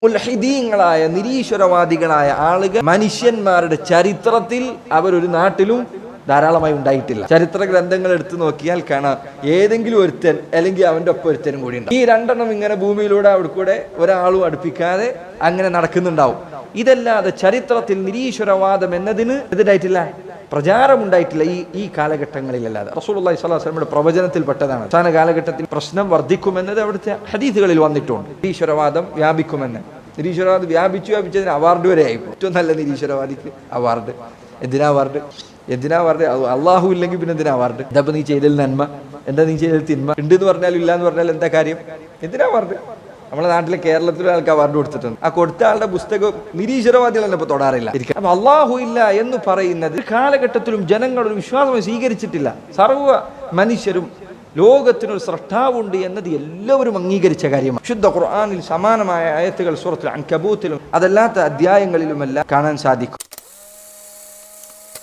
മുൽഹിദീങ്ങളായ നിരീശ്വരവാദികളായ ആളുകൾ മനുഷ്യന്മാരുടെ ചരിത്രത്തിൽ അവരൊരു നാട്ടിലും ധാരാളമായി ഉണ്ടായിട്ടില്ല. ചരിത്ര ഗ്രന്ഥങ്ങൾ എടുത്തു നോക്കിയാൽ കാണാം ഏതെങ്കിലും ഒരുത്തൻ അല്ലെങ്കിൽ അവന്റെ ഒപ്പം ഒരുത്തനും കൂടി ഉണ്ടാവും. ഈ രണ്ടെണ്ണം ഇങ്ങനെ ഭൂമിയിലൂടെ അവിടെ കൂടെ ഒരാളും അടുപ്പിക്കാതെ അങ്ങനെ നടക്കുന്നുണ്ടാവും. ഇതല്ലാതെ ചരിത്രത്തിൽ നിരീശ്വരവാദം എന്നതിന് എതിരായിട്ടില്ല, പ്രചാരമുണ്ടായിട്ടില്ല ഈ കാലഘട്ടങ്ങളിലല്ലാതെ. റസൂലുള്ളാഹി സ്വല്ലല്ലാഹു അലൈഹി വസല്ലമയുടെ പ്രവചനത്തിൽപ്പെട്ടതാണ് അവസാന കാലഘട്ടത്തിൽ പ്രശ്നം വർദ്ധിക്കുമെന്നത് അവിടുത്തെ ഹദീസുകളിൽ വന്നിട്ടുണ്ട്. നിരീശ്വരവാദം വ്യാപിക്കുമെന്ന്. നിരീശ്വരവാദം വ്യാപിച്ചതിന് അവാർഡ് വരെ ആയി. ഏറ്റവും നല്ല നിരീശ്വരവാദിക്ക് അവാർഡ്. എന്തിനാ അവാർഡ്? അള്ളാഹു ഇല്ലെങ്കിൽ പിന്നെ എന്തിനാ അവാർഡ്? എന്താ നീ ചെയ്തതിൽ നന്മ, എന്താ നീ ചെയ്തതിൽ തിന്മ? ഉണ്ട് എന്ന് പറഞ്ഞാലും ഇല്ല എന്ന് പറഞ്ഞാൽ എന്താ കാര്യം? എന്തിനാ അവാർഡ്? നമ്മുടെ നാട്ടിലെ കേരളത്തിലെ ആൾക്ക് അവാർഡ് കൊടുത്തിട്ടുണ്ട്. ആ കൊടുത്ത ആളുടെ പുസ്തകം നിരീശ്വരവാദികളെന്നെ ഇപ്പൊ തൊടാറില്ല. അപ്പൊ അള്ളാഹു ഇല്ല എന്ന് പറയുന്നത് കാലഘട്ടത്തിലും ജനങ്ങളൊരു വിശ്വാസം സ്വീകരിച്ചിട്ടില്ല. സർവ്വ മനുഷ്യരും ലോകത്തിനൊരു സ്രഷ്ടാവുണ്ട് എന്നത് എല്ലാവരും അംഗീകരിച്ച കാര്യമാണ്. ശുദ്ധ ഖുർആനിൽ സമാനമായ ആയത്തുകൾ സൂറത്തുൽ അൻകബൂത്തിലും അതല്ലാത്ത അധ്യായങ്ങളിലുമെല്ലാം കാണാൻ സാധിക്കും.